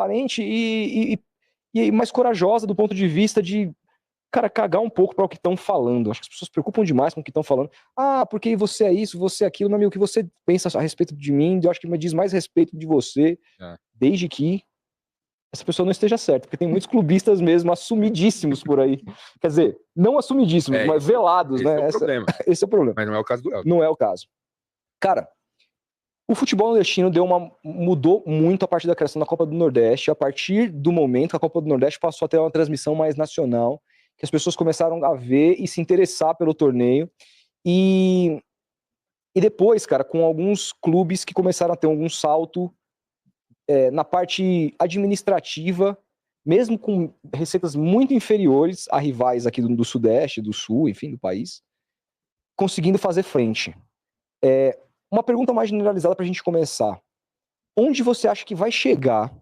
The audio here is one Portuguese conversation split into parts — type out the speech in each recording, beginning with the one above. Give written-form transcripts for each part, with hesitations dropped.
transparente e mais corajosa do ponto de vista de, cara, cagar um pouco para o que estão falando. Acho que as pessoas se preocupam demais com o que estão falando. Ah, porque você é isso, você é aquilo. Meu amigo, o que você pensa a respeito de mim, eu acho que me diz mais respeito de você, desde que essa pessoa não esteja certa, porque tem muitos clubistas mesmo assumidíssimos por aí. Quer dizer, não assumidíssimos, mas velados, né? Esse é o problema. Esse é o problema. Mas não é o caso do Elton. Não é o caso. Cara, o futebol nordestino mudou muito a partir da criação da Copa do Nordeste, a partir do momento que a Copa do Nordeste passou a ter uma transmissão mais nacional, que as pessoas começaram a ver e se interessar pelo torneio. E depois, cara, com alguns clubes que começaram a ter algum salto na parte administrativa, mesmo com receitas muito inferiores a rivais aqui do Sudeste, do Sul, enfim, do país, conseguindo fazer frente. Uma pergunta mais generalizada para a gente começar. Onde você acha que vai chegar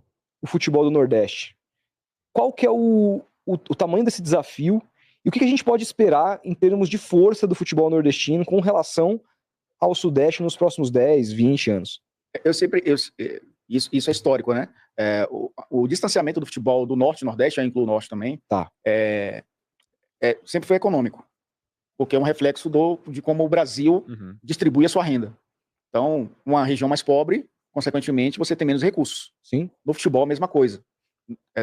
o futebol do Nordeste? Qual que é o tamanho desse desafio? E o que a gente pode esperar em termos de força do futebol nordestino com relação ao Sudeste nos próximos 10, 20 anos? Isso é histórico, né? O distanciamento do futebol do Norte e Nordeste, eu incluo o Norte também, sempre foi econômico. Porque é um reflexo de como o Brasil distribui a sua renda. Então, uma região mais pobre, consequentemente, você tem menos recursos. Sim. No futebol, a mesma coisa.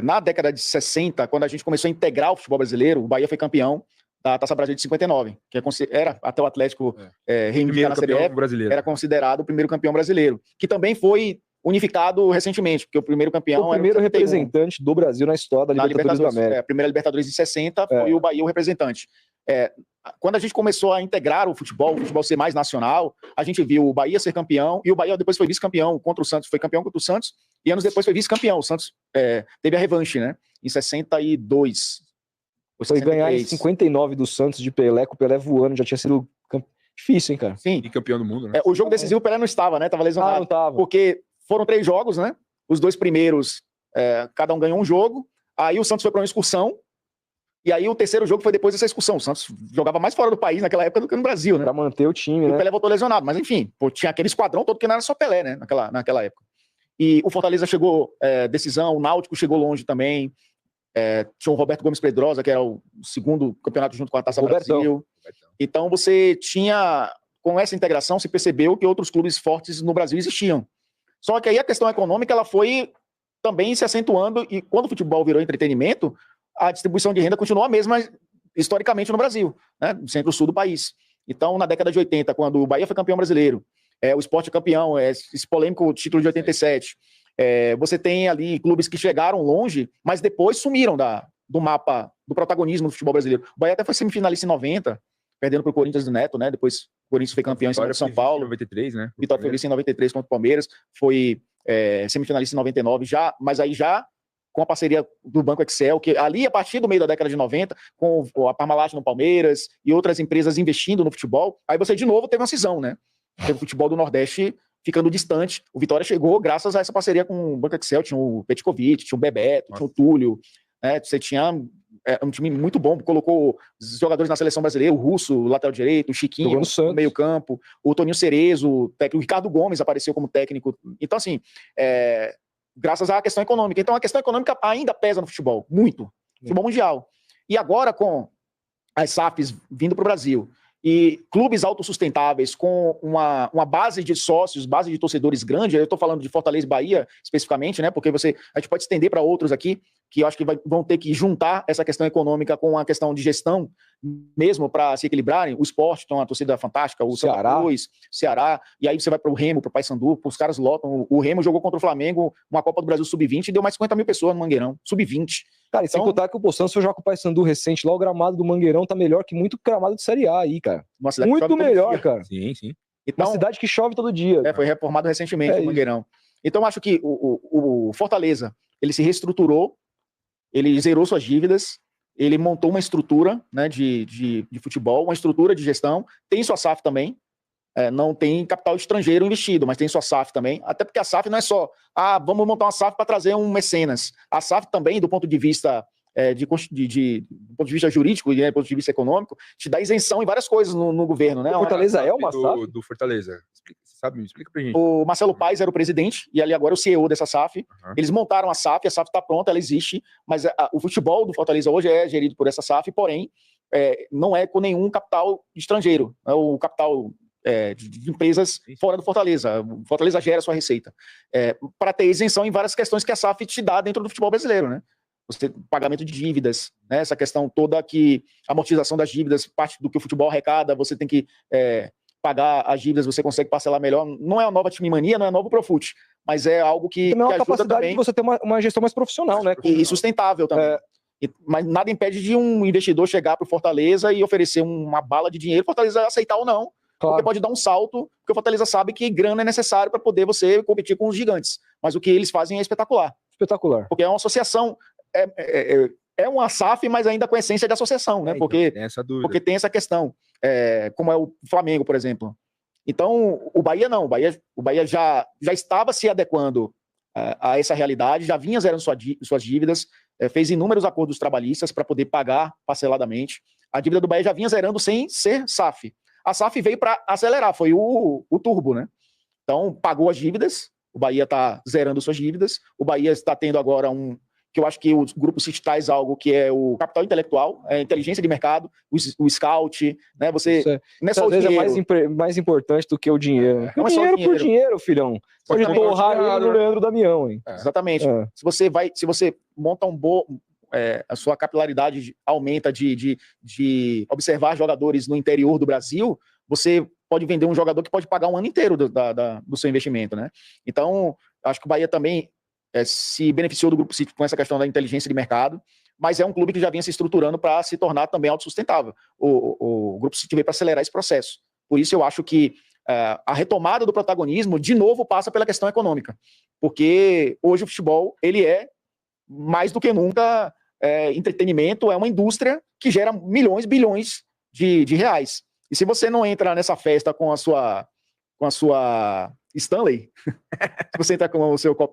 Na década de 60, quando a gente começou a integrar o futebol brasileiro, o Bahia foi campeão da Taça Brasil de 59, que era até o Atlético reivindicar na CBF, era considerado o primeiro campeão brasileiro, que também foi unificado recentemente, porque o primeiro campeão o primeiro representante do Brasil na história da Libertadores da América. A primeira Libertadores em 60 foi o Bahia o representante. Quando a gente começou a integrar o futebol ser mais nacional, a gente viu o Bahia ser campeão, e o Bahia depois foi vice-campeão contra o Santos, foi campeão contra o Santos, e anos depois foi vice-campeão. O Santos teve a revanche, né? Em 62. Foi ganhar em 59 do Santos de Pelé, com o Pelé voando, já tinha sido difícil, hein, cara? Sim. E campeão do mundo, né? O jogo decisivo o Pelé não estava, né? Tava lesionado. Não tava. Porque foram 3 jogos, né? Os 2 primeiros, cada um ganhou um jogo, aí o Santos foi para uma excursão, e aí o terceiro jogo foi depois dessa excursão. O Santos jogava mais fora do país naquela época do que no Brasil, né? Pra manter o time, e né? O Pelé voltou lesionado, mas enfim, tinha aquele esquadrão todo que não era só Pelé, né? Naquela época. E o Fortaleza chegou, decisão, o Náutico chegou longe também. Tinha o Roberto Gomes Pedrosa, que era o segundo campeonato junto com a Taça Brasil. Então você tinha, com essa integração, se percebeu que outros clubes fortes no Brasil existiam. Só que aí a questão econômica ela foi também se acentuando, e quando o futebol virou entretenimento, a distribuição de renda continuou a mesma historicamente no Brasil, né, no centro-sul do país. Então, na década de 80, quando o Bahia foi campeão brasileiro, o Sport é campeão, esse polêmico título de 87, você tem ali clubes que chegaram longe, mas depois sumiram do mapa, do protagonismo do futebol brasileiro. O Bahia até foi semifinalista em 90, perdendo para o Corinthians do Neto, né? Depois o Corinthians foi campeão em cima do São Paulo. 93, né? Vitória foi vice em 93 contra o Palmeiras, foi semifinalista em 99, mas aí já com a parceria do Banco Excel, que ali, a partir do meio da década de 90, com a Parmalat no Palmeiras e outras empresas investindo no futebol, aí você de novo teve uma cisão, né? Teve o futebol do Nordeste ficando distante. O Vitória chegou graças a essa parceria com o Banco Excel, tinha o Petkovic, tinha o Bebeto, tinha o Túlio, né? Você tinha um time muito bom, colocou os jogadores na seleção brasileira, o Russo, o lateral direito, o Chiquinho, no meio campo, o Toninho Cerezo, o Ricardo Gomes apareceu como técnico. Então, assim, graças à questão econômica. Então, a questão econômica ainda pesa no futebol, muito. Futebol mundial. E agora, com as SAFs vindo para o Brasil e clubes autossustentáveis com uma base de sócios, base de torcedores grande, eu estou falando de Fortaleza e Bahia especificamente, né? Porque a gente pode estender para outros aqui, que eu acho que vão ter que juntar essa questão econômica com a questão de gestão, mesmo para se equilibrarem. O Sport, então, a torcida fantástica, o Ceará, Ceará, e aí você vai para o Remo, para o Paysandu, os caras lotam. O Remo jogou contra o Flamengo uma Copa do Brasil Sub-20 e deu mais 50 mil pessoas no Mangueirão, Sub-20. Cara, e sem contar que o Poção, se eu jogar com o Paysandu recente, lá o gramado do Mangueirão tá melhor que muito gramado de Série A aí, cara. Muito melhor, cara. Sim, sim. Então, uma cidade que chove todo dia. Foi reformado recentemente o Mangueirão. Então, acho que o Fortaleza, ele se reestruturou, ele zerou suas dívidas, ele montou uma estrutura, né, de futebol, uma estrutura de gestão, tem sua SAF também, não tem capital estrangeiro investido, mas tem sua SAF também, até porque a SAF não é só, vamos montar uma SAF para trazer um mecenas. A SAF também, do ponto de vista do ponto de vista jurídico e do ponto de vista econômico, te dá isenção em várias coisas no governo, né? O Fortaleza é uma SAF? Do Fortaleza. Sabe? Me explica pra gente. O Marcelo Paes era o presidente e ali agora é o CEO dessa SAF. Uhum. Eles montaram a SAF está pronta, ela existe, mas o futebol do Fortaleza hoje é gerido por essa SAF, porém, não é com nenhum capital estrangeiro. É o capital de empresas fora do Fortaleza. O Fortaleza gera a sua receita. Para ter isenção em várias questões que a SAF te dá dentro do futebol brasileiro, né? Você, pagamento de dívidas, né? Essa questão toda que amortização das dívidas, parte do que o futebol arrecada, você tem que pagar as dívidas, você consegue parcelar melhor. Não é a nova time mania, não é novo Profut, mas é algo que também é uma ajuda capacidade também de você ter uma gestão mais profissional, né? e sustentável também. Mas nada impede de um investidor chegar para o Fortaleza e oferecer uma bala de dinheiro, o Fortaleza aceitar ou não, porque pode dar um salto, porque o Fortaleza sabe que grana é necessário para poder você competir com os gigantes. Mas o que eles fazem é espetacular. Espetacular. Porque é uma associação, é uma SAF, mas ainda com a essência de associação, né? Porque tem essa questão, como é o Flamengo, por exemplo. Então, o Bahia não, o Bahia já estava se adequando a essa realidade, já vinha zerando suas dívidas, fez inúmeros acordos trabalhistas para poder pagar parceladamente. A dívida do Bahia já vinha zerando sem ser SAF. A SAF veio para acelerar, foi o turbo, né? Então, pagou as dívidas, o Bahia está zerando suas dívidas, o Bahia está tendo agora que eu acho que o grupo se traz algo que é o capital intelectual, a inteligência de mercado, o scout, né? Você não é só o dinheiro. É mais importante do que o dinheiro. Não é só dinheiro por dinheiro, filhão. Pode torrar ele no Leandro Damião, hein? Exatamente. Se você monta a sua capilaridade aumenta de observar jogadores no interior do Brasil, você pode vender um jogador que pode pagar um ano inteiro do seu investimento, né? Então, acho que o Bahia também se beneficiou do Grupo City com essa questão da inteligência de mercado, mas é um clube que já vinha se estruturando para se tornar também autossustentável. O Grupo City veio para acelerar esse processo. Por isso eu acho que a retomada do protagonismo, de novo, passa pela questão econômica. Porque hoje o futebol, ele é, mais do que nunca, entretenimento, é uma indústria que gera milhões, bilhões de reais. E se você não entra nessa festa com a sua Stanley, se você entra com o seu copo